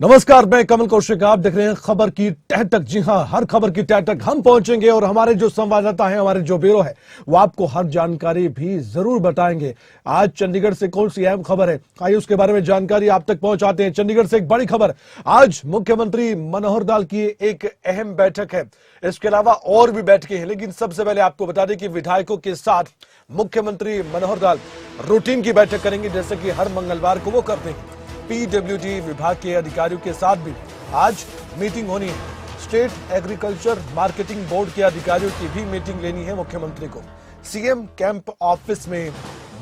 नमस्कार, मैं कमल कौशिक। आप देख रहे हैं खबर की तह तक। जी हां, हर खबर की तह तक हम पहुंचेंगे और हमारे जो संवाददाता हैं, हमारे जो ब्यूरो है, वो आपको हर जानकारी भी जरूर बताएंगे। आज चंडीगढ़ से कौन सी अहम खबर है, आइए उसके बारे में जानकारी आप तक पहुंचाते हैं। चंडीगढ़ से एक बड़ी खबर, आज मुख्यमंत्री मनोहर लाल की एक अहम बैठक है। इसके अलावा और भी बैठकें हैं, लेकिन सबसे पहले आपको बता दें कि विधायकों के साथ मुख्यमंत्री मनोहर लाल रूटीन की बैठक करेंगे, जैसे कि हर मंगलवार को वो करते हैं। पीडब्ल्यूडी विभाग के अधिकारियों के साथ भी आज मीटिंग होनी है। स्टेट एग्रीकल्चर मार्केटिंग बोर्ड के अधिकारियों की भी मीटिंग लेनी है मुख्यमंत्री को। सीएम कैंप ऑफिस में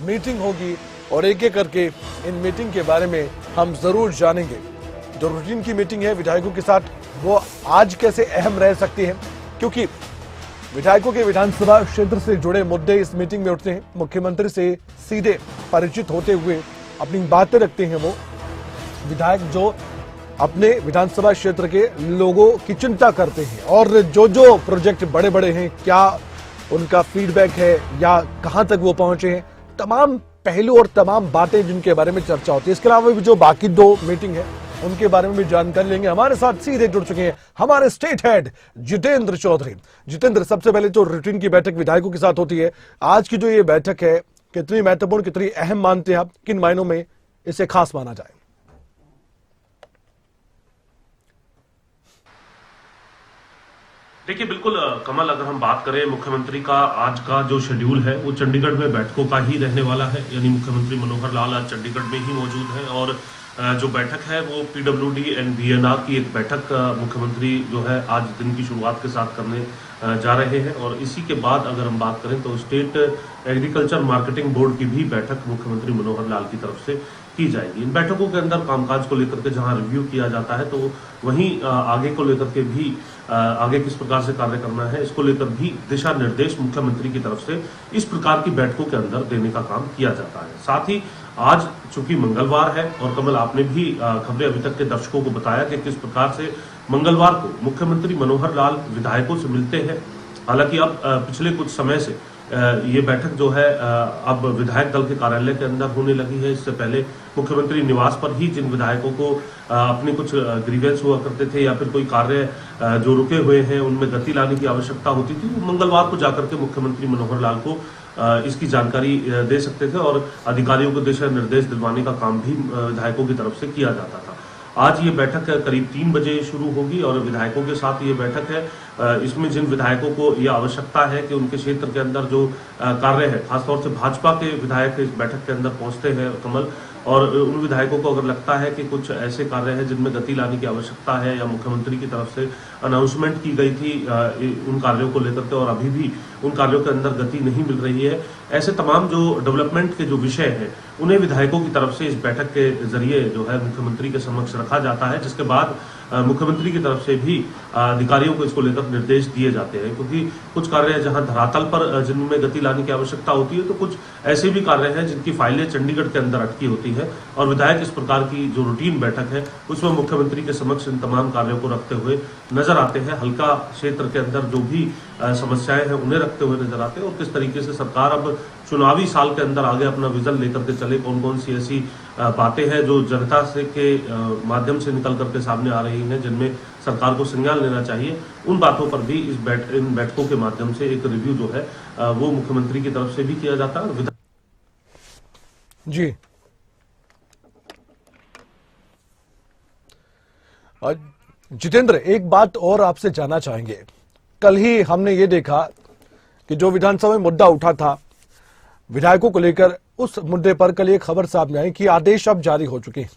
मीटिंग होगी और एक एक करके इन मीटिंग के बारे में हम जरूर जानेंगे। जो रूटीन की मीटिंग है विधायकों के साथ, वो आज कैसे अहम रह सकती है, क्योंकि विधायकों के विधानसभा क्षेत्र से जुड़े मुद्दे इस मीटिंग में उठते हैं। मुख्यमंत्री से सीधे परिचित होते हुए अपनी बातें रखते हैं वो विधायक, जो अपने विधानसभा क्षेत्र के लोगों की चिंता करते हैं और जो प्रोजेक्ट बड़े बड़े हैं, क्या उनका फीडबैक है या कहां तक वो पहुंचे हैं, तमाम पहलू और तमाम बातें जिनके बारे में चर्चा होती है। इसके अलावा भी जो बाकी दो मीटिंग है उनके बारे में भी जानकारी लेंगे। हमारे साथ सीधे जुड़ चुके हैं हमारे स्टेट हेड जितेंद्र चौधरी। जितेंद्र, सबसे पहले जो रूटीन की बैठक विधायकों के साथ होती है, आज की जो ये बैठक है कितनी महत्वपूर्ण, कितनी अहम मानते हैं आप, किन मायनों में इसे खास माना जाए? देखिए, बिल्कुल कमल, अगर हम बात करें मुख्यमंत्री का आज का जो शेड्यूल है वो चंडीगढ़ में बैठकों का ही रहने वाला है। यानी मुख्यमंत्री मनोहर लाल आज चंडीगढ़ में ही मौजूद हैं और जो बैठक है वो पीडब्ल्यूडी एंड वीएनआर की एक बैठक मुख्यमंत्री जो है आज दिन की शुरुआत के साथ करने जा रहे हैं। और इसी के बाद अगर हम बात करें तो स्टेट एग्रीकल्चर मार्केटिंग बोर्ड की भी बैठक मुख्यमंत्री मनोहर लाल की तरफ से की जाएगी। इन बैठकों के अंदर कामकाज को लेकर के जहां रिव्यू किया जाता है, तो वहीं आगे को लेकर के भी आगे किस प्रकार से कार्य करना है, इसको लेकर भी दिशा निर्देश मुख्यमंत्री की तरफ से इस प्रकार की बैठकों के अंदर देने का काम किया जाता है। साथ ही आज चूंकि मंगलवार है और कमल, आपने भी खबरें अभी तक के दर्शकों को बताया कि किस प्रकार से मंगलवार को मुख्यमंत्री मनोहर लाल विधायकों से मिलते हैं। हालांकि अब पिछले कुछ समय से ये बैठक जो है अब विधायक दल के कार्यालय के अंदर होने लगी है। इससे पहले मुख्यमंत्री निवास पर ही जिन विधायकों को अपने कुछ ग्रीवेंस हुआ करते थे या फिर कोई कार्य जो रुके हुए हैं उनमें गति लाने की आवश्यकता होती थी, वो मंगलवार को जाकर के मुख्यमंत्री मनोहर लाल को इसकी जानकारी दे सकते थे और अधिकारियों को दिशा निर्देश दिलवाने का काम भी विधायकों की तरफ से किया जाता था। आज ये बैठक करीब 3 बजे शुरू होगी और विधायकों के साथ ये बैठक है। इसमें जिन विधायकों को यह आवश्यकता है कि उनके क्षेत्र के अंदर जो कार्य है, खासतौर से भाजपा के विधायक इस बैठक के अंदर पहुंचते हैं कमल, और उन विधायकों को अगर लगता है कि कुछ ऐसे कार्य हैं जिनमें गति लाने की आवश्यकता है या मुख्यमंत्री की तरफ से अनाउंसमेंट की गई थी उन कार्यों को लेकर के और अभी भी उन कार्यों के अंदर गति नहीं मिल रही है, ऐसे तमाम जो डेवलपमेंट के जो विषय हैं उन्हें विधायकों की तरफ से इस बैठक के जरिए जो है मुख्यमंत्री के समक्ष रखा जाता है, जिसके बाद मुख्यमंत्री की तरफ से भी अधिकारियों को इसको लेकर निर्देश दिए जाते हैं। क्योंकि कुछ कार्य जहां धरातल पर जिनमें गति लाने की आवश्यकता होती है, तो कुछ ऐसे भी कार्य हैं जिनकी फाइलें चंडीगढ़ के अंदर अटकी होती है और विधायक इस प्रकार की जो रूटीन बैठक है उसमें मुख्यमंत्री के समक्ष इन तमाम कार्यों को रखते हुए नजर आते हैं। हल्का क्षेत्र के अंदर जो भी समस्याएं हैं उन्हें रखते हुए नजर आते हैं और किस तरीके से सरकार अब चुनावी साल के अंदर आगे अपना विजन लेकर के चले, कौन कौन सी ऐसी बातें हैं जो जनता से के माध्यम से निकल करके सामने आ रही हैं जिनमें सरकार को संज्ञान लेना चाहिए, उन बातों पर भी इन बैठकों के माध्यम से एक रिव्यू जो है वो मुख्यमंत्री की तरफ से भी किया जाता है। जी, जितेंद्र, एक बात और आपसे जानना चाहेंगे। कल ही हमने ये देखा कि जो विधानसभा में मुद्दा उठा था विधायकों को लेकर, उस मुद्दे पर कल एक खबर सामने आई कि आदेश अब जारी हो चुके हैं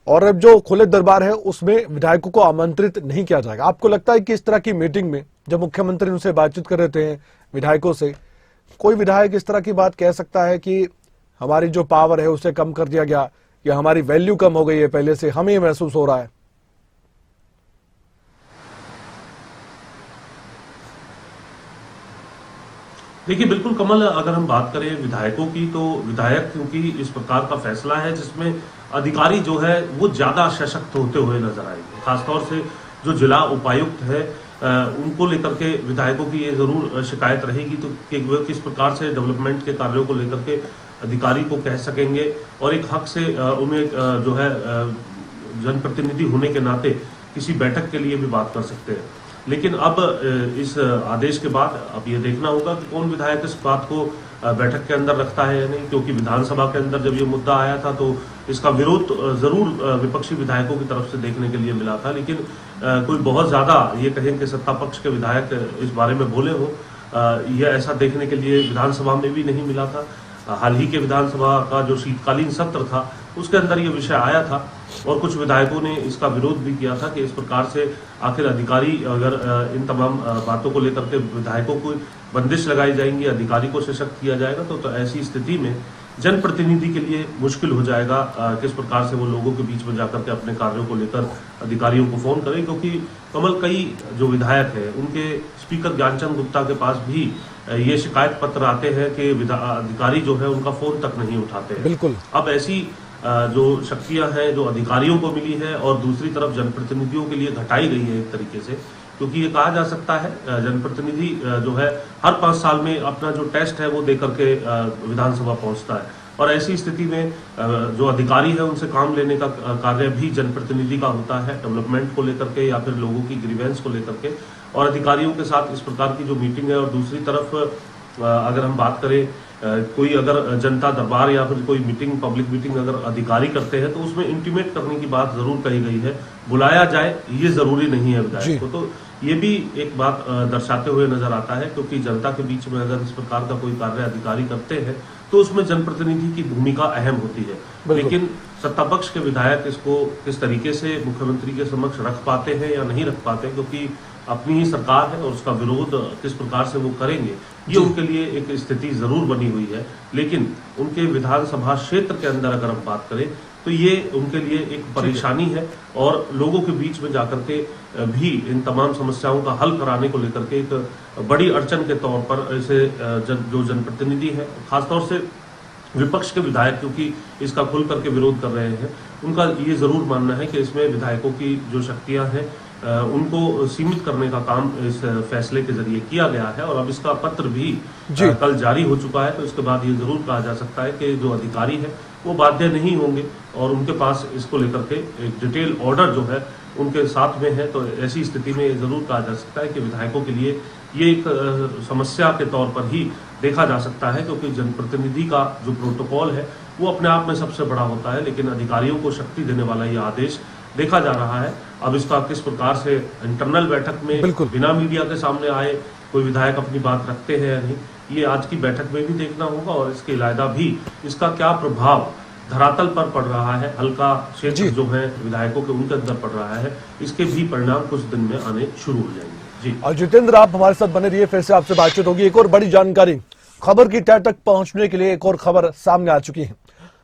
और अब जो खुले दरबार है उसमें विधायकों को आमंत्रित नहीं किया जाएगा। आपको लगता है कि इस तरह की मीटिंग में जब मुख्यमंत्री उनसे बातचीत कर रहे थे विधायकों से, कोई विधायक इस तरह की बात कह सकता है कि हमारी जो पावर है उसे कम कर दिया गया या हमारी वैल्यू कम हो गई है, पहले से हमें महसूस हो रहा है? देखिए, बिल्कुल कमल, अगर हम बात करें विधायकों की, तो विधायक क्योंकि इस प्रकार का फैसला है जिसमें अधिकारी जो है वो ज्यादा सशक्त होते हुए नजर आएंगे। खासतौर से जो जिला उपायुक्त है उनको लेकर के विधायकों की ये जरूर शिकायत रहेगी तो कि वो किस प्रकार से डेवलपमेंट के कार्यों को लेकर के अधिकारी को कह सकेंगे और एक हक से उन्हें जो है जनप्रतिनिधि होने के नाते किसी बैठक के लिए भी बात कर सकते हैं। लेकिन अब इस आदेश के बाद अब ये देखना होगा कि कौन विधायक इस बात को बैठक के अंदर रखता है या नहीं, क्योंकि विधानसभा के अंदर जब ये मुद्दा आया था तो इसका विरोध जरूर विपक्षी विधायकों की तरफ से देखने के लिए मिला था, लेकिन कोई बहुत ज्यादा ये कहें कि सत्ता पक्ष के विधायक इस बारे में बोले हो, यह ऐसा देखने के लिए विधानसभा में भी नहीं मिला था। हाल ही के विधानसभा का जो शीतकालीन सत्र था उसके अंदर ये विषय आया था और कुछ विधायकों ने इसका विरोध भी किया था कि इस प्रकार से आखिर अधिकारी अगर इन तमाम बातों को लेकर के विधायकों को बंदिश लगाई जाएंगी, अधिकारी को सशक्त किया जाएगा तो ऐसी स्थिति में जनप्रतिनिधि के लिए मुश्किल हो जाएगा किस प्रकार से वो लोगों के बीच में जाकर के अपने कार्यों को लेकर अधिकारियों को फोन करें, क्योंकि कमल कई जो विधायक है उनके स्पीकर ज्ञानचंद गुप्ता के पास भी ये शिकायत पत्र आते हैं कि अधिकारी जो है उनका फोन तक नहीं उठाते हैं। बिल्कुल। अब ऐसी जो शक्तियां हैं जो अधिकारियों को मिली है और दूसरी तरफ जनप्रतिनिधियों के लिए घटाई गई है एक तरीके से, क्योंकि ये कहा जा सकता है जनप्रतिनिधि जो है हर 5 साल में अपना जो टेस्ट है वो दे करके विधानसभा पहुंचता है और ऐसी स्थिति में जो अधिकारी है उनसे काम लेने का कार्य भी जनप्रतिनिधि का होता है, डेवलपमेंट को लेकर के या फिर लोगों की ग्रीवेंस को लेकर के, और अधिकारियों के साथ इस प्रकार की जो मीटिंग है। और दूसरी तरफ अगर हम बात करें कोई अगर जनता दरबार या फिर कोई मीटिंग, पब्लिक मीटिंग अगर अधिकारी करते हैं तो उसमें इंटीमेट करने की बात जरूर कही गई है, बुलाया जाए ये जरूरी नहीं है विधायक को। तो ये भी एक बात दर्शाते हुए नजर आता है, क्योंकि जनता के बीच में अगर इस प्रकार का कोई कार्य अधिकारी करते हैं तो उसमें जनप्रतिनिधि की भूमिका अहम होती है। लेकिन सत्ता पक्ष के विधायक इसको किस तरीके से मुख्यमंत्री के समक्ष रख पाते हैं या नहीं रख पाते, क्योंकि अपनी ही सरकार है और उसका विरोध किस प्रकार से वो करेंगे ये उनके लिए एक स्थिति जरूर बनी हुई है। लेकिन उनके विधानसभा क्षेत्र के अंदर अगर हम बात करें तो ये उनके लिए एक परेशानी है और लोगों के बीच में जाकर के भी इन तमाम समस्याओं का हल कराने को लेकर के एक बड़ी अड़चन के तौर पर इसे जो जनप्रतिनिधि है, खासतौर से विपक्ष के विधायक क्योंकि इसका खुल करके विरोध कर रहे हैं, उनका ये जरूर मानना है कि इसमें विधायकों की जो शक्तियां हैं उनको सीमित करने का काम इस फैसले के जरिए किया गया है और अब इसका पत्र भी कल जारी हो चुका है। तो इसके बाद ये जरूर कहा जा सकता है कि जो अधिकारी है वो बाध्य नहीं होंगे और उनके पास इसको लेकर के एक डिटेल ऑर्डर जो है उनके साथ में है। तो ऐसी स्थिति में ये जरूर कहा जा सकता है कि विधायकों के लिए ये एक समस्या के तौर पर ही देखा जा सकता है, क्योंकि जनप्रतिनिधि का जो प्रोटोकॉल है वो अपने आप में सबसे बड़ा होता है, लेकिन अधिकारियों को शक्ति देने वाला ये आदेश देखा जा रहा है। अब इसका किस प्रकार से इंटरनल बैठक में बिना मीडिया के सामने आए कोई विधायक अपनी बात रखते हैं या नहीं, ये आज की बैठक में भी देखना होगा और इसके अलावा भी इसका क्या प्रभाव धरातल पर पड़ रहा है, हल्का क्षेत्र जो है विधायकों के उनके अंदर पड़ रहा है, इसके भी परिणाम कुछ दिन में आने शुरू हो जाएंगे। जी और जितेंद्र आप हमारे साथ बने रहिए, फिर से आपसे बातचीत होगी। एक और बड़ी जानकारी खबर की तह तक पहुंचने के लिए एक और खबर सामने आ चुकी है।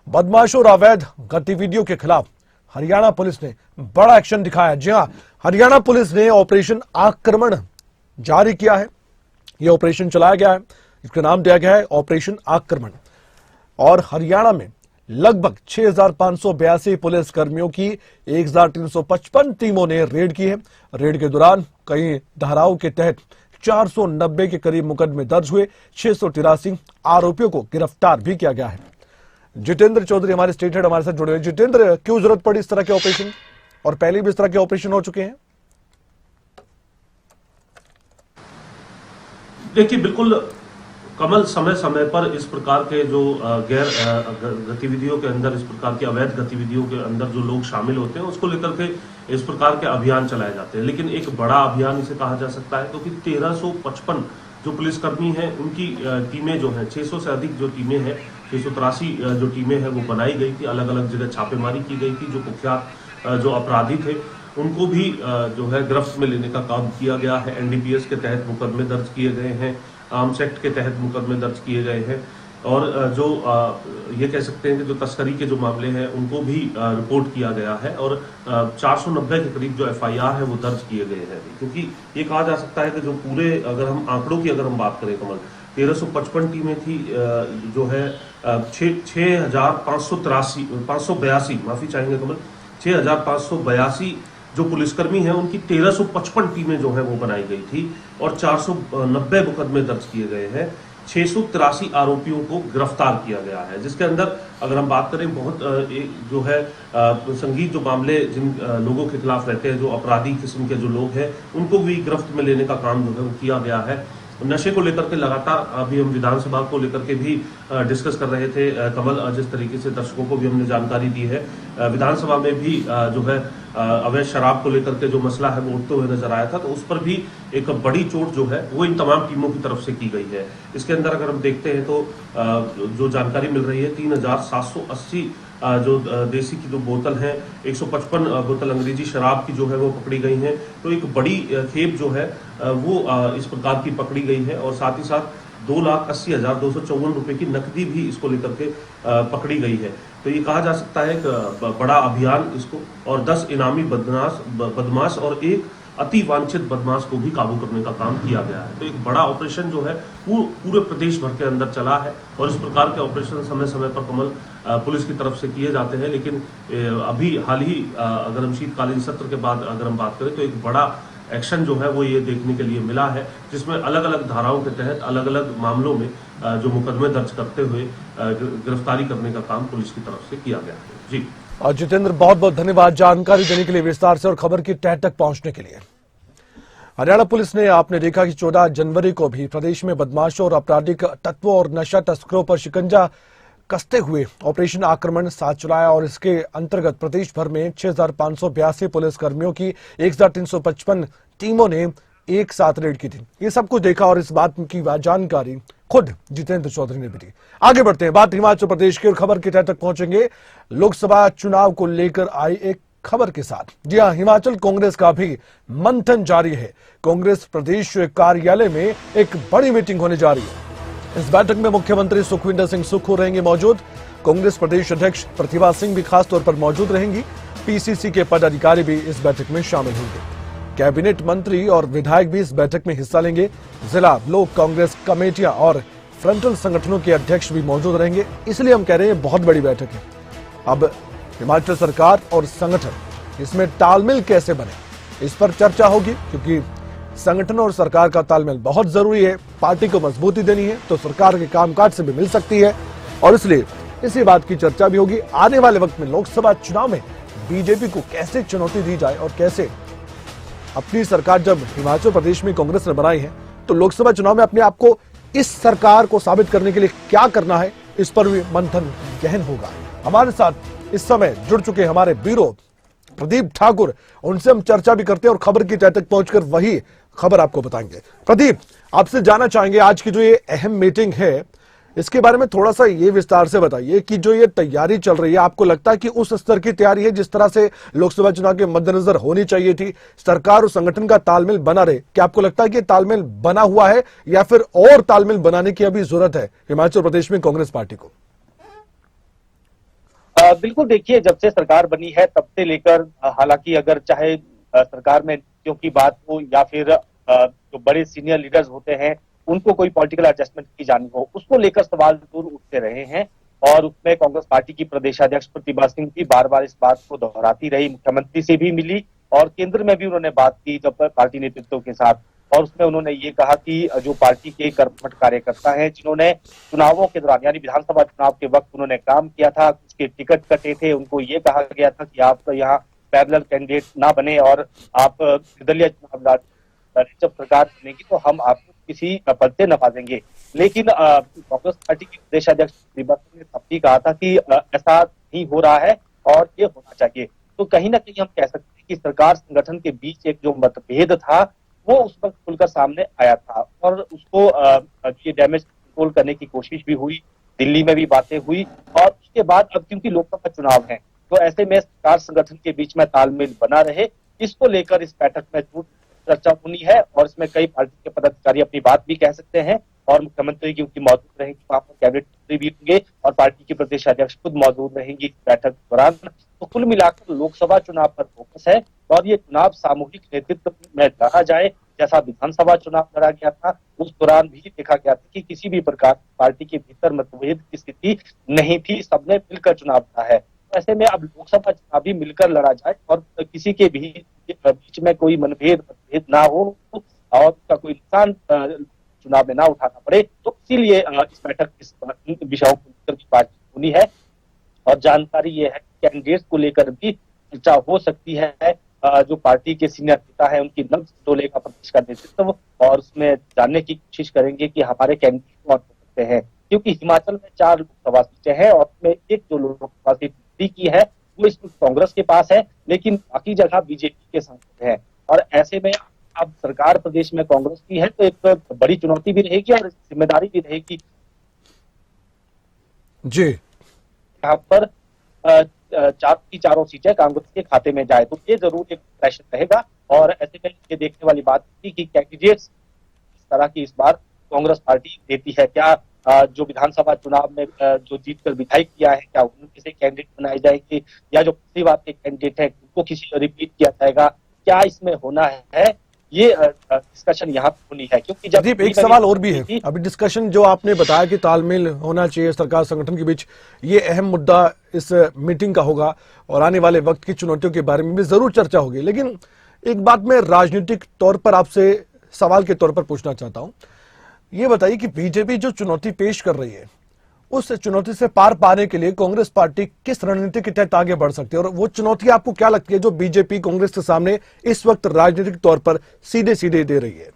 बदमाशों और अवैध गतिविधियों के खिलाफ हरियाणा पुलिस ने बड़ा एक्शन दिखाया। जी हां, हरियाणा पुलिस ने ऑपरेशन आक्रमण जारी किया है। यह ऑपरेशन चलाया गया है, इसका नाम दिया गया है ऑपरेशन आक्रमण। और हरियाणा में लगभग 6,582 पुलिस कर्मियों की 1,355 टीमों ने रेड की है। रेड के दौरान कई धाराओं के तहत 490 के करीब मुकदमे दर्ज हुए। 683 आरोपियों को गिरफ्तार भी किया गया है। जितेंद्र चौधरी हमारे स्टेट हेड हमारे साथ जुड़े हुए। जितेंद्र, क्यों जरूरत पड़ी इस तरह के ऑपरेशन, और पहले भी इस तरह के ऑपरेशन हो चुके हैं? देखिए, बिल्कुल कमल, समय समय पर इस प्रकार के जो गैर गतिविधियों के अंदर, इस प्रकार की अवैध गतिविधियों के अंदर जो लोग शामिल होते हैं उसको लेकर के इस प्रकार के अभियान चलाए जाते हैं। लेकिन एक बड़ा अभियान इसे कहा जा सकता है, क्योंकि 1355 जो पुलिसकर्मी हैं उनकी टीमें जो हैं, 600 से अधिक जो टीमें हैं, 683 जो टीमें हैं वो बनाई गई थी। अलग अलग जगह छापेमारी की गई थी। जो कुख्यात जो अपराधी थे उनको भी जो है गिरफ्त में लेने का काम किया गया है। एनडीपीएस के तहत मुकदमे दर्ज किए गए हैं, आर्म्स एक्ट के तहत मुकदमे दर्ज किए गए हैं और जो ये कह सकते हैं कि जो तस्करी के जो मामले हैं उनको भी रिपोर्ट किया गया है और 490 के करीब जो एफआईआर है वो दर्ज किए गए हैं। क्योंकि ये कहा जा सकता है कि जो पूरे, अगर हम आंकड़ों की अगर हम बात करें कमल, 1355 टीमें थी, जो है 6,582 माफी चाहेंगे कमल, 6,582 जो पुलिसकर्मी हैं उनकी 1355 टीमें जो है वो बनाई गई थी और 490 मुकदमे दर्ज किए गए हैं। 683 आरोपियों को गिरफ्तार किया गया है, जिसके अंदर अगर हम बात करें बहुत जो है संगीन जो मामले जिन लोगों के खिलाफ रहते हैं, जो अपराधी किस्म के जो लोग हैं, उनको भी गिरफ्त में लेने का काम जो है वो किया गया है। नशे को लेकर के लगातार अभी हम विधानसभा को लेकर के भी डिस्कस कर रहे थे कमल, जिस तरीके से दर्शकों को भी हमने जानकारी दी है, विधानसभा में भी जो है अवैध शराब को लेकर के जो मसला है वो उठते हुए नजर आया था, तो उस पर भी एक बड़ी चोट जो है वो इन तमाम टीमों की तरफ से की गई है। इसके अंदर अगर हम देखते हैं तो जो जानकारी मिल रही है 3780 जो देसी की जो बोतल है, 155 बोतल अंग्रेजी शराब की जो है वो पकड़ी गई हैं, तो एक बड़ी खेप जो है वो इस प्रकार की पकड़ी गई है और साथ ही साथ 2,80,254 रुपए की नकदी भी इसको लेकर के पकड़ी गई है। तो ये कहा जा सकता है एक बड़ा अभियान इसको, और 10 इनामी बदमाश और एक अति वांछित बदमाश को भी काबू करने का काम किया गया है। तो एक बड़ा ऑपरेशन जो है पूरे प्रदेश भर के अंदर चला है और इस प्रकार के ऑपरेशन समय समय पर कमल पुलिस की तरफ से किए जाते हैं, लेकिन अभी हाल ही अगर हम शीतकालीन सत्र के बाद अगर हम बात करें तो एक बड़ा एक्शन जो है वो ये देखने के लिए मिला है, जिसमें अलग अलग धाराओं के तहत अलग अलग मामलों में जो मुकदमे दर्ज करते हुए गिरफ्तारी करने का काम पुलिस की तरफ से किया गया है। जी और जितेंद्र, बहुत बहुत धन्यवाद जानकारी देने के लिए विस्तार से और खबर की तह तक पहुंचने के लिए। हरियाणा पुलिस ने, आपने देखा कि 14 जनवरी को भी प्रदेश में बदमाशों और आपराधिक तत्वों और नशा तस्करों पर शिकंजा कसते हुए ऑपरेशन आक्रमण साथ चलाया और इसके अंतर्गत प्रदेश भर में 6,582 पुलिस कर्मियों की 1,355 टीमों ने एक साथ रेड की थी। ये सब कुछ देखा और इस बात की जानकारी खुद जितेंद्र चौधरी ने भी दी। आगे बढ़ते हैं, बात हिमाचल प्रदेश की और खबर की तह तक पहुंचेंगे लोकसभा चुनाव को लेकर आई एक खबर के साथ। जी हां, हिमाचल कांग्रेस का भी मंथन जारी है। कांग्रेस प्रदेश कार्यालय में एक बड़ी मीटिंग होने जा रही है। इस बैठक में मुख्यमंत्री सुखविंदर सिंह सुक्खू रहेंगे मौजूद। कांग्रेस प्रदेश अध्यक्ष प्रतिभा सिंह भी खास तौर पर मौजूद रहेंगी। पीसीसी के पदाधिकारी भी इस बैठक में शामिल होंगे। कैबिनेट मंत्री और विधायक भी इस बैठक में हिस्सा लेंगे। जिला ब्लॉक कांग्रेस कमेटियां और फ्रंटल संगठनों के अध्यक्ष भी मौजूद रहेंगे। इसलिए हम कह रहे हैं बहुत बड़ी बैठक है। अब हिमाचल सरकार और संगठन, इसमें तालमेल कैसे बने, इस पर चर्चा होगी, क्योंकि संगठन और सरकार का तालमेल बहुत जरूरी है। पार्टी को मजबूती देनी है तो सरकार के कामकाज से भी मिल सकती है और इसलिए इसी बात की चर्चा भी होगी। आने वाले वक्त में लोकसभा चुनाव में बीजेपी को कैसे चुनौती दी जाए और कैसे अपनी सरकार, जब हिमाचल प्रदेश में कांग्रेस ने बनाई है, तो लोकसभा चुनाव में अपने आप को इस सरकार को साबित करने के लिए क्या करना है, इस पर भी मंथन गहन होगा। हमारे साथ इस समय जुड़ चुके हमारे ब्यूरो प्रदीप ठाकुर, उनसे हम चर्चा भी करते हैं और खबर की तह तक पहुंचकर वही खबर आपको बताएंगे। प्रदीप, आपसे जानना चाहेंगे आज की जो ये अहम मीटिंग है, इसके बारे में थोड़ा सा ये विस्तार से बताइए कि जो ये तैयारी चल रही है, आपको लगता है कि उस स्तर की तैयारी है जिस तरह से लोकसभा चुनाव के मद्देनजर होनी चाहिए थी? सरकार और संगठन का तालमेल बना रहे, क्या आपको लगता है कि तालमेल बना हुआ है या फिर और तालमेल बनाने की अभी जरूरत है हिमाचल प्रदेश में कांग्रेस पार्टी को? बिल्कुल, देखिए, जब से सरकार बनी है तब से लेकर, हालांकि अगर चाहे सरकार में नीतियों की बात हो या फिर जो बड़े सीनियर लीडर्स होते हैं उनको कोई पॉलिटिकल एडजस्टमेंट की जानी हो, उसको लेकर सवाल जरूर उठते रहे हैं और उसमें कांग्रेस पार्टी की प्रदेशाध्यक्ष प्रतिभा सिंह भी बार बार इस बात को दोहराती रही। मुख्यमंत्री से भी मिली और केंद्र में भी उन्होंने बात की जब पार्टी नेतृत्व के साथ, और उसमें उन्होंने ये कहा कि जो पार्टी के कर्मठ कार्यकर्ता हैं जिन्होंने चुनावों के दौरान यानी विधानसभा चुनाव के वक्त उन्होंने काम किया था, उसके टिकट कटे थे, उनको ये कहा गया था कि आप यहाँ पैरेलल कैंडिडेट ना बने और आप निर्दलीय चुनाव लड़, जब सरकार बनेगी तो हम आपको किसी पद से नवाजेंगे। लेकिन कांग्रेस पार्टी की प्रदेशाध्यक्ष प्रतिभा सिंह ने तब भी कहा था कि ऐसा नहीं हो रहा है और ये होना चाहिए। तो कहीं ना कहीं हम कह सकते हैं कि सरकार संगठन के बीच एक जो मतभेद था वो उस वक्त खुलकर सामने आया था और उसको ये डैमेज कंट्रोल करने की कोशिश भी हुई, दिल्ली में भी बातें हुई और उसके बाद अब क्योंकि लोकसभा चुनाव है तो ऐसे में सरकार संगठन के बीच में तालमेल बना रहे, इसको लेकर इस बैठक में चर्चा होनी है और इसमें कई पार्टी के पदाधिकारी अपनी बात भी कह सकते हैं और मुख्यमंत्री क्योंकि मौजूद रहेंगे, वहां पर कैबिनेट मंत्री भी होंगे और पार्टी की प्रदेश अध्यक्ष खुद मौजूद रहेंगी इस बैठक के दौरान। तो कुल मिलाकर लोकसभा चुनाव पर फोकस है और ये चुनाव सामूहिक नेतृत्व में लड़ा जाए, जैसा विधानसभा चुनाव लड़ा गया था उस दौरान भी देखा गया था कि किसी भी प्रकार पार्टी के भीतर मतभेद की स्थिति नहीं थी, सबने मिलकर चुनाव लड़ा है। तो ऐसे में अब लोकसभा चुनाव भी मिलकर लड़ा जाए और किसी के भी बीच में कोई मतभेद ना हो और उसका कोई नुकसान चुनाव में ना उठाना पड़े। तो इसीलिए इस बैठक इस विषयों को लेकर की बातचीत होनी है और जानकारी ये है कि कैंडिडेट्स को लेकर भी चर्चा हो सकती है। जो पार्टी के सीनियर नेता है उनकी नब्ज डोलेगा प्रदेश का नेतृत्व और उसमें जानने की कोशिश करेंगे कि हमारे कैंडिडेट कौन हो सकते हैं, क्योंकि हिमाचल में 4 लोकसभा सीटें हैं और उसमें एक जो लोकसभा सीट दिल्ली की है वो इस वक्त कांग्रेस के पास है, लेकिन बाकी जगह बीजेपी के सांसद है। और ऐसे में अब सरकार प्रदेश में कांग्रेस की है तो एक बड़ी चुनौती भी रहेगी और जिम्मेदारी भी रहेगी जी। यहाँ पर चारों सीटें कांग्रेस के खाते में जाए, तो ये जरूर एक प्रेशर रहेगा। और ऐसे में ये देखने वाली बात थी कि कैंडिडेट्स इस तरह की इस बार कांग्रेस पार्टी देती है। क्या जो विधानसभा चुनाव में जो जीतकर विधायक किया है, क्या उनके से कैंडिडेट बनाए जाएंगे या जो पिछली बार के कैंडिडेट है उनको किसी रिपीट किया जाएगा, क्या इसमें होना है, ये डिस्कशन यहाँ होनी है। क्योंकि जब एक सवाल और भी है, अभी डिस्कशन जो आपने बताया कि तालमेल होना चाहिए सरकार संगठन के बीच, ये अहम मुद्दा इस मीटिंग का होगा और आने वाले वक्त की चुनौतियों के बारे में भी जरूर चर्चा होगी। लेकिन एक बात मैं राजनीतिक तौर पर आपसे सवाल के तौर पर पूछना चाहता हूं, ये बताइए कि बीजेपी जो चुनौती पेश कर रही है उस चुनौती से पार पाने के लिए कांग्रेस पार्टी किस रणनीति के तहत आगे बढ़ सकती है, और वो चुनौती आपको क्या लगती है जो बीजेपी कांग्रेस के सामने इस वक्त राजनीतिक तौर पर सीधे सीधे दे रही है?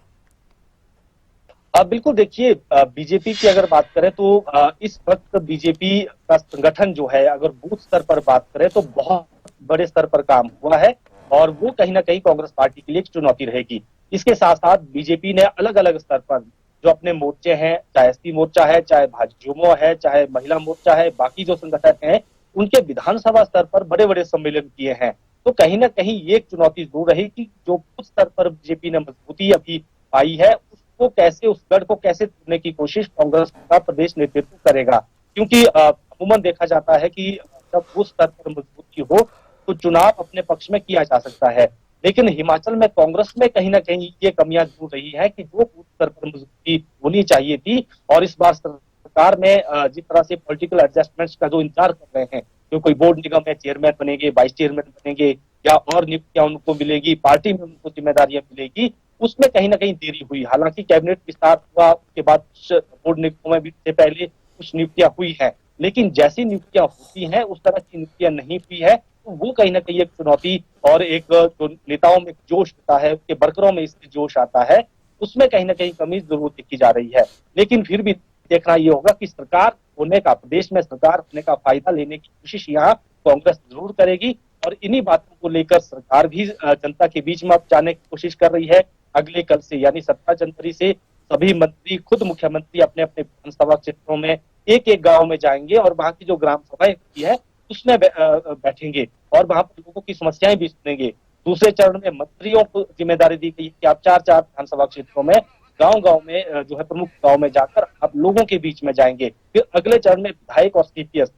बिल्कुल, देखिए बीजेपी की अगर बात करें तो इस वक्त बीजेपी का संगठन जो है अगर बूथ स्तर पर बात करें तो बहुत बड़े स्तर पर काम हुआ है और वो कहीं ना कहीं कांग्रेस पार्टी के लिए एक चुनौती रहेगी। इसके साथ साथ बीजेपी ने अलग अलग स्तर पर जो अपने मोर्चे हैं, चाहे एसटी मोर्चा है, चाहे भाजयुमो है, चाहे महिला मोर्चा है, बाकी जो संगठन हैं, उनके विधानसभा स्तर पर बड़े बड़े सम्मेलन किए हैं। तो कहीं ना कहीं ये एक चुनौती जरूर रहेगी। जो बूथ स्तर पर बीजेपी ने मजबूती अभी पाई है उसको कैसे, उस गढ़ को कैसे तोड़ने की कोशिश कांग्रेस का प्रदेश नेतृत्व करेगा। क्योंकि अमूमन देखा जाता है कि जब बूथ स्तर पर मजबूती हो तो चुनाव अपने पक्ष में किया जा सकता है, लेकिन हिमाचल में कांग्रेस में कहीं ना कहीं ये कमियां जरूर रही है कि जो बूथ स्तर पर मजबूती होनी चाहिए थी और इस बार सरकार में जिस तरह से पॉलिटिकल एडजस्टमेंट्स का जो इंतजार कर रहे हैं, जो कोई बोर्ड निगम में चेयरमैन बनेंगे, वाइस चेयरमैन बनेंगे या और नियुक्तियां उनको मिलेगी, पार्टी में उनको जिम्मेदारियां मिलेगी, उसमें कहीं ना कहीं देरी हुई। हालांकि कैबिनेट विस्तार हुआ उसके बाद बोर्ड नियुक्तियों में भी से पहले कुछ नियुक्तियां हुई है, लेकिन जैसी नियुक्तियां होती हैं उस तरह की नियुक्तियां नहीं हुई है। तो वो कहीं ना कहीं एक चुनौती और एक जो नेताओं में जोश आता है, उसके वर्करों में इससे जोश आता है, उसमें कहीं ना कहीं कमी जरूर देखी जा रही है। लेकिन फिर भी देखना ये होगा कि सरकार होने का, प्रदेश में सरकार होने का फायदा लेने की कोशिश यहाँ कांग्रेस जरूर करेगी और इन्हीं बातों को लेकर सरकार भी जनता के बीच में अब जाने की कोशिश कर रही है। अगले कल से यानी 17 जनवरी से सभी मंत्री, खुद मुख्यमंत्री अपने अपने विधानसभा क्षेत्रों में एक एक गांव में जाएंगे और वहां की जो ग्राम सभाएं होती है उसमें बैठेंगे और वहां पर लोगों की समस्याएं भी सुनेंगे। दूसरे चरण में मंत्रियों को जिम्मेदारी दी गई कि आप 4-4 विधानसभा क्षेत्रों में गांव-गांव में जो है प्रमुख गांव में जाकर आप लोगों के बीच में जाएंगे। फिर अगले चरण में विधायक और सीपीएस,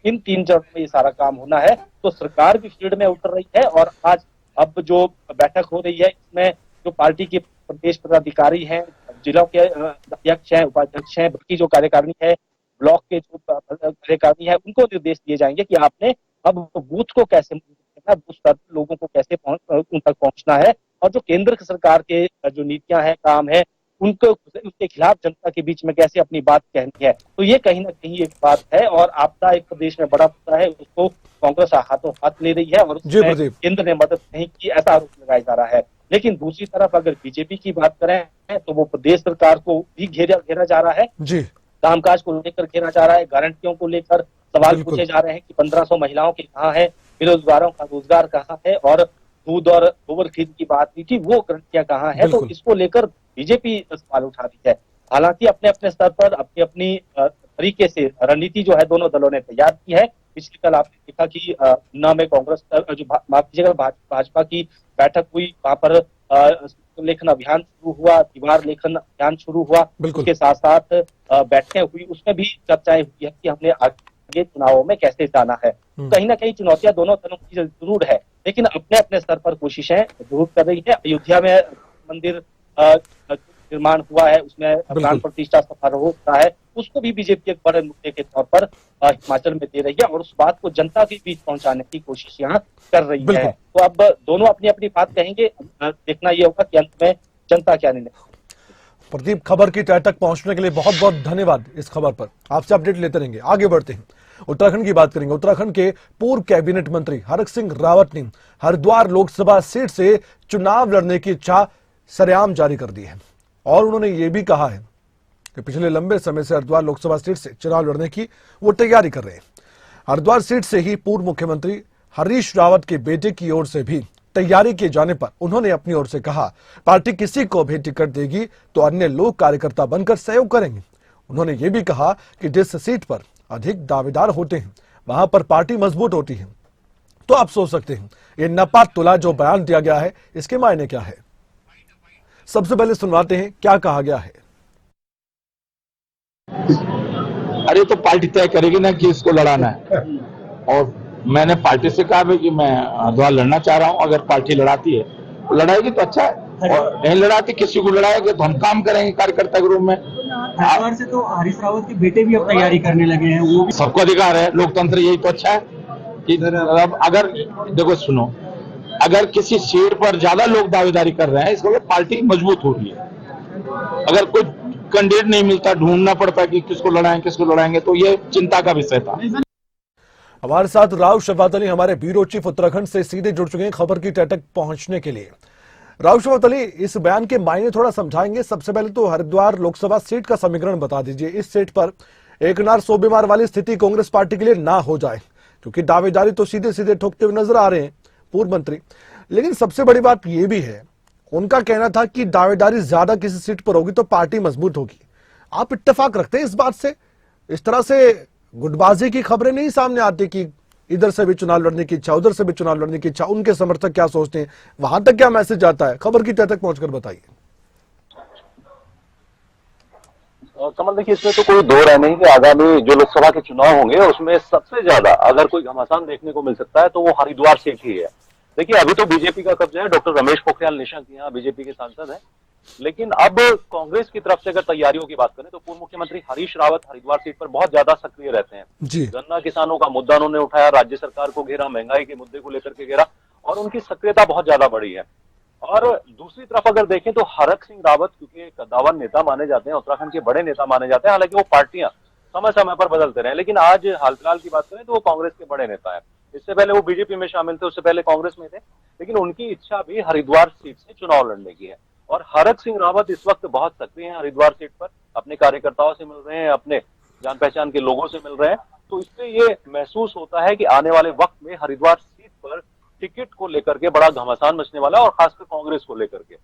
इन 3 चरण में ये सारा काम होना है। तो सरकार भी फील्ड में उतर रही है और आज अब जो बैठक हो रही है इसमें जो पार्टी के प्रदेश पदाधिकारी हैं, जिलों के अध्यक्ष हैं, उपाध्यक्ष हैं, बाकी जो कार्यकारिणी है, ब्लॉक के जो कार्यकारिणी है, उनको निर्देश दिए जाएंगे कि आपने अब बूथ को कैसे करना, बूथ स्तर पर लोगों को कैसे उन तक पहुंचना है और जो केंद्र सरकार के जो नीतियां हैं, काम है, उनको उसके खिलाफ जनता के बीच में कैसे अपनी बात कहनी है। तो ये कहीं ना कहीं एक बात है और आपदा एक प्रदेश में बड़ा मुद्दा है, उसको कांग्रेस हाथों हाथ ले रही है और उसमें केंद्र ने मदद नहीं की, ऐसा आरोप लगाया जा रहा है। लेकिन दूसरी तरफ अगर बीजेपी की बात करें तो वो प्रदेश सरकार को भी घेरा जा रहा है जी, कामकाज को लेकर घेरा जा रहा है, गारंटियों को लेकर सवाल पूछे जा रहे हैं कि 1500 महिलाओं के कहाँ है, बेरोजगारों का रोजगार कहाँ है और दूध और गोबर खरीद की बात हुई थी, वो गारंटियां कहाँ है। तो इसको लेकर बीजेपी सवाल उठा रही है। हालांकि अपने अपने स्तर पर अपनी अपनी तरीके से रणनीति जो है दोनों दलों ने तैयार की है। पिछले कल आपने देखा कि ऊना में कांग्रेस जो भाजपा की बैठक हुई, वहां पर लेखन अभियान शुरू हुआ, दीवार लेखन अभियान शुरू हुआ, उसके साथ साथ बैठकें हुई, उसमें भी चर्चाएं हुई है कि हमने आगे चुनावों में कैसे जाना है। कहीं ना कहीं चुनौतियां दोनों दलों की जरूर है, लेकिन अपने अपने स्तर पर कोशिशें जरूर कर रही है। अयोध्या में मंदिर निर्माण हुआ है, उसमें प्राण प्रतिष्ठा समारोह रहा है, उसको भी बीजेपी एक बड़े मुद्दे के तौर पर हिमाचल में दे रही है और उस बात को जनता के बीच पहुंचाने की कोशिश यहाँ कर रही है। तो अब दोनों अपनी अपनी बात कहेंगे, देखना यह होगा कि अंत में जनता क्या निर्णय। प्रदीप, खबर की तह तक पहुंचने के लिए बहुत बहुत धन्यवाद। इस खबर पर आपसे अपडेट लेते रहेंगे। आगे बढ़ते हैं, उत्तराखंड की बात करेंगे। उत्तराखंड के पूर्व कैबिनेट मंत्री हरक सिंह रावत ने हरिद्वार लोकसभा सीट से चुनाव लड़ने की इच्छा सरेआम जारी कर दी है और उन्होंने ये भी कहा है कि पिछले लंबे समय से हरिद्वार लोकसभा सीट से चुनाव लड़ने की वो तैयारी कर रहे हैं। हरिद्वार सीट से ही पूर्व मुख्यमंत्री हरीश रावत के बेटे की ओर से भी तैयारी किए जाने पर उन्होंने अपनी ओर से कहा, पार्टी किसी को भी टिकट देगी तो अन्य लोग कार्यकर्ता बनकर सहयोग करेंगे। उन्होंने ये भी कहा कि जिस सीट पर अधिक दावेदार होते हैं वहां पर पार्टी मजबूत होती है। तो आप सोच सकते हैं ये नपा तुला जो बयान दिया गया है इसके मायने क्या है। सबसे पहले सुनवाते हैं क्या कहा गया है। अरे तो पार्टी तय करेगी ना कि इसको लड़ाना है, और मैंने पार्टी से कहा भी कि मैं हरिद्वार लड़ना चाह रहा हूं। अगर पार्टी लड़ाती है लड़ाएगी तो अच्छा है, और नहीं लड़ाती किसी को लड़ाएगी तो हम काम करेंगे कार्यकर्ता के रूप में। हरिद्वार से तो हरीश रावत के बेटे भी अब तैयारी करने लगे हैं, वो भी सबको अधिकार है, लोकतंत्र यही तो अच्छा है कि अब अगर देखो सुनो, अगर किसी सीट पर ज्यादा लोग दावेदारी कर रहे हैं इसको मतलब पार्टी मजबूत हो रही है। अगर कोई कैंडिडेट नहीं मिलता, ढूंढना पड़ता है कि किसको लड़ाएंगे, तो ये चिंता का विषय था। हमारे साथ राव शफात अली हमारे ब्यूरो चीफ उत्तराखंड से सीधे जुड़ चुके हैं खबर की तह तक पहुंचने के लिए। राव शफात अली, इस बयान के मायने थोड़ा समझाएंगे। सबसे पहले तो हरिद्वार लोकसभा सीट का समीकरण बता दीजिए। इस सीट पर एक नार सौ बीमार वाली स्थिति कांग्रेस पार्टी के लिए ना हो जाए, क्योंकि दावेदारी तो सीधे सीधे ठोकते हुए नजर आ रहे हैं पूर्व मंत्री। लेकिन सबसे बड़ी बात यह भी है, उनका कहना था कि दावेदारी ज्यादा किसी सीट पर होगी तो पार्टी मजबूत होगी। आप इत्तेफाक रखते हैं इस बात से? इस तरह से गुटबाजी की खबरें नहीं सामने आती कि इधर से भी चुनाव लड़ने की इच्छा, उधर से भी चुनाव लड़ने की इच्छा, उनके समर्थक क्या सोचते हैं, वहां तक क्या मैसेज आता है? खबर की तह तक पहुंचकर बताइए। कमल, देखिए इसमें तो कोई दो राय नहीं कि आगामी जो लोकसभा के चुनाव होंगे उसमें सबसे ज्यादा अगर कोई घमासान देखने को मिल सकता है तो वो हरिद्वार सीट ही है। देखिए अभी तो बीजेपी का कब्जा है, डॉक्टर रमेश पोखरियाल निशंक यहाँ बीजेपी के सांसद हैं, लेकिन अब कांग्रेस की तरफ से अगर तैयारियों की बात करें तो पूर्व मुख्यमंत्री हरीश रावत हरिद्वार सीट पर बहुत ज्यादा सक्रिय रहते हैं जी। गन्ना किसानों का मुद्दा उन्होंने उठाया, राज्य सरकार को घेरा, महंगाई के मुद्दे को लेकर के घेरा और उनकी सक्रियता बहुत ज्यादा बढ़ी है। और दूसरी तरफ अगर देखें तो हरक सिंह रावत क्योंकि एक कद्दावर नेता माने जाते हैं, उत्तराखंड के बड़े नेता माने जाते हैं, हालांकि वो पार्टियां समय समय पर बदलते रहे, लेकिन आज हाल फिलहाल की बात करें तो वो कांग्रेस के बड़े नेता है। इससे पहले वो बीजेपी में शामिल थे, उससे पहले कांग्रेस में थे, लेकिन उनकी इच्छा भी हरिद्वार सीट से चुनाव लड़ने की है। और हरक सिंह रावत इस वक्त बहुत सक्रिय हैं हरिद्वार सीट पर, अपने कार्यकर्ताओं से मिल रहे हैं, अपने जान पहचान के लोगों से मिल रहे हैं। तो इससे ये महसूस होता है कि आने वाले वक्त में हरिद्वार सीट पर टिकट को लेकर के बड़ा घमासान मचने वाला है, और खासकर कांग्रेस को लेकर के।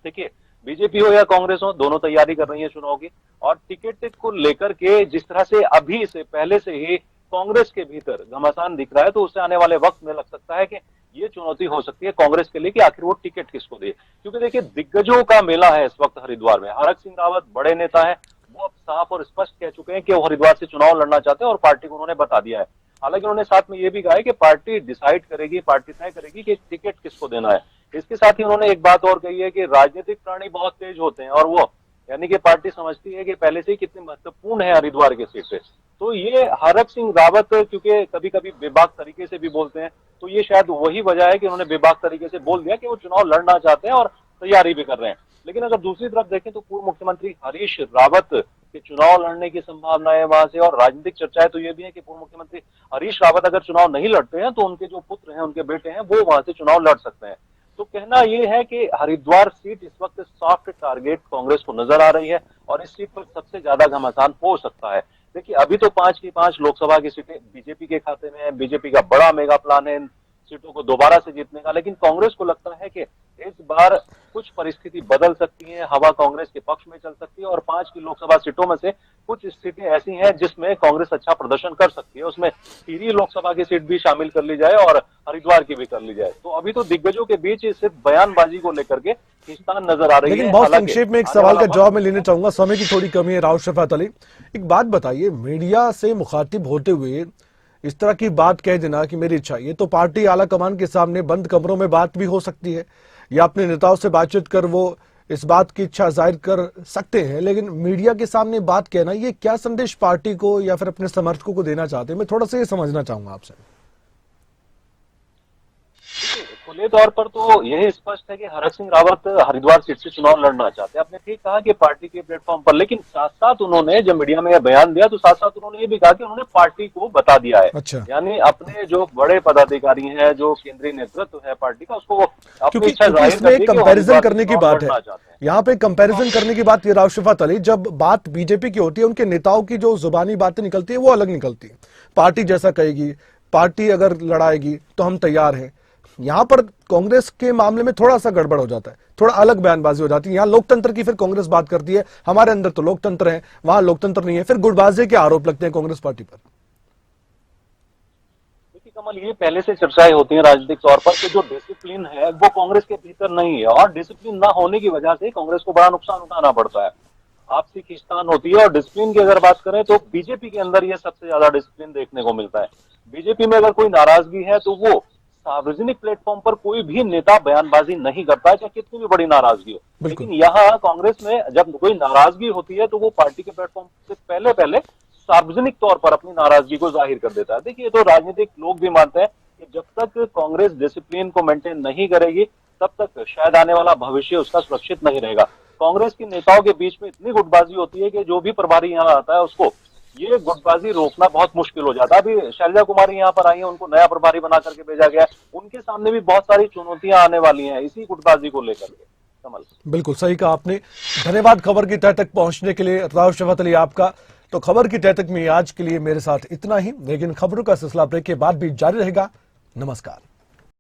देखिए बीजेपी हो या कांग्रेस हो, दोनों तैयारी कर रही है चुनाव की, और टिकट को लेकर के जिस तरह से अभी से पहले से ही कांग्रेस के भीतर घमासान दिख रहा है, तो उससे आने वाले वक्त में लग सकता है कि ये चुनौती हो सकती है कांग्रेस के लिए कि आखिर वो टिकट किसको दे। क्योंकि देखिए दिग्गजों का मेला है इस वक्त हरिद्वार में। हरक सिंह रावत बड़े नेता है, वो अब साफ और स्पष्ट कह चुके हैं कि वो हरिद्वार से चुनाव लड़ना चाहते हैं और पार्टी को उन्होंने बता दिया है। हालांकि उन्होंने साथ में ये भी कहा है कि पार्टी डिसाइड करेगी, पार्टी तय करेगी कि टिकट किसको देना है। इसके साथ ही उन्होंने एक बात और कही है कि राजनीतिक प्राणी बहुत तेज होते हैं, और वो यानी कि पार्टी समझती है कि पहले से ही कितनी महत्वपूर्ण है हरिद्वार के सीट पे। तो ये हरक सिंह रावत क्योंकि कभी कभी बेबाक तरीके से भी बोलते हैं, तो ये शायद वही वजह है कि उन्होंने बेबाक तरीके से बोल दिया कि वो चुनाव लड़ना चाहते हैं और तैयारी भी कर रहे हैं। लेकिन अगर दूसरी तरफ देखें तो पूर्व मुख्यमंत्री हरीश रावत के चुनाव लड़ने की संभावना है वहां से, और राजनीतिक चर्चाएं तो ये भी है कि पूर्व मुख्यमंत्री हरीश रावत अगर चुनाव नहीं लड़ते हैं तो उनके जो पुत्र हैं, उनके बेटे हैं, वो वहां से चुनाव लड़ सकते हैं। तो कहना यह है कि हरिद्वार सीट इस वक्त सॉफ्ट टारगेट कांग्रेस को नजर आ रही है, और इस सीट पर सबसे ज्यादा घमासान हो सकता है। देखिए अभी तो 5 की 5 लोकसभा की सीटें बीजेपी के खाते में है, बीजेपी का बड़ा मेगा प्लान है इन सीटों को दोबारा से जीतने का, लेकिन कांग्रेस को लगता है कि इस बार कुछ परिस्थिति बदल सकती है, हवा कांग्रेस के पक्ष में चल सकती है, और 5 की लोकसभा सीटों में से कुछ सीटें ऐसी हैं जिसमें कांग्रेस अच्छा प्रदर्शन कर सकती है। उसमें टिहरी लोकसभा की सीट भी शामिल कर ली जाए और हरिद्वार की भी कर ली जाए। तो अभी तो दिग्गजों के बीच सिर्फ बयानबाजी को लेकर के खींचतान नजर आ रही है। लेकिन बहुत संक्षेप में एक सवाल का जवाब मैं लेना चाहूंगा, समय की थोड़ी कमी है। राव शफात अली, एक बात बताइए, मीडिया से मुखातिब होते हुए इस तरह की बात कह देना कि मेरी इच्छा, ये तो पार्टी आला कमान के सामने बंद कमरों में बात भी हो सकती है, या अपने नेताओं से बातचीत कर वो इस बात की इच्छा जाहिर कर सकते हैं, लेकिन मीडिया के सामने बात कहना, ये क्या संदेश पार्टी को या फिर अपने समर्थकों को देना चाहते हैं? मैं थोड़ा सा ये समझना चाहूंगा आपसे। खुले तौर पर तो यही स्पष्ट है कि हरक सिंह रावत हरिद्वार सीट से चुनाव लड़ना चाहते हैं। आपने ठीक कहा कि पार्टी के प्लेटफॉर्म पर, लेकिन साथ साथ उन्होंने जब मीडिया में यह बयान दिया तो साथ साथ उन्होंने ये भी कहा कि उन्होंने पार्टी को बता दिया है। अच्छा। यानी अपने जो बड़े पदाधिकारी हैं, जो केंद्रीय नेतृत्व है पार्टी का, उसको अपनी क्योंकि इच्छा जाहिर इसमें करके कि वो कंपैरिजन हरिद्वार करने की चुनाव बात है, लड़ना चाहते हैं। यहाँ पे कंपैरिजन करने की बात ये राशिफात अली, जब बात बीजेपी की होती है उनके नेताओं की जो जुबानी बातें निकलती है वो अलग निकलती है। पार्टी जैसा कहेगी, पार्टी अगर लड़ाएगी तो हम तैयार हैं। यहाँ पर कांग्रेस के मामले में थोड़ा सा गड़बड़ हो जाता है, थोड़ा अलग बयानबाजी हो जाती है। यहाँ लोकतंत्र की फिर कांग्रेस बात करती है, हमारे अंदर तो लोकतंत्र है, वहां लोकतंत्र नहीं है, फिर गुटबाजी के आरोप लगते हैं कांग्रेस पार्टी पर। कमल, ये पहले से चर्चाएं होती हैं राजनीतिक तौर पर कि जो डिसिप्लिन है वो कांग्रेस के भीतर नहीं है, और डिसिप्लिन ना होने की वजह से कांग्रेस को बड़ा नुकसान उठाना पड़ता है, आपसी खींचतान होती है। और डिसिप्लिन की अगर बात करें तो बीजेपी के अंदर ये सबसे ज्यादा डिसिप्लिन देखने को मिलता है। बीजेपी में अगर कोई नाराजगी है तो वो सार्वजनिक प्लेटफॉर्म पर कोई भी नेता बयानबाजी नहीं करता है, चाहे कितनी भी बड़ी नाराजगी हो। लेकिन यहाँ कांग्रेस में जब कोई नाराजगी होती है तो वो पार्टी के प्लेटफॉर्म से पहले सार्वजनिक तौर पर अपनी नाराजगी को जाहिर कर देता है। देखिए, तो राजनीतिक लोग भी मानते हैं कि जब तक कांग्रेस डिसिप्लिन को मेंटेन नहीं करेगी तब तक शायद आने वाला भविष्य उसका सुरक्षित नहीं रहेगा। कांग्रेस के नेताओं के बीच में इतनी गुटबाजी होती है कि जो भी प्रभारी यहाँ आता है उसको ये गुटबाजी रोकना बहुत मुश्किल हो जाता है। अभी शैलजा कुमारी यहाँ पर आई है, उनको नया प्रभारी बना करके भेजा गया, उनके सामने भी बहुत सारी चुनौतियां आने वाली हैं इसी गुटबाजी को लेकर के। कमल, बिल्कुल सही कहा आपने। धन्यवाद खबर की तह तक पहुंचने के लिए राशिफात अली आपका। तो खबर की तह तक में आज के लिए मेरे साथ इतना ही, लेकिन खबरों का सिलसिला ब्रेक के बाद भी जारी रहेगा। नमस्कार।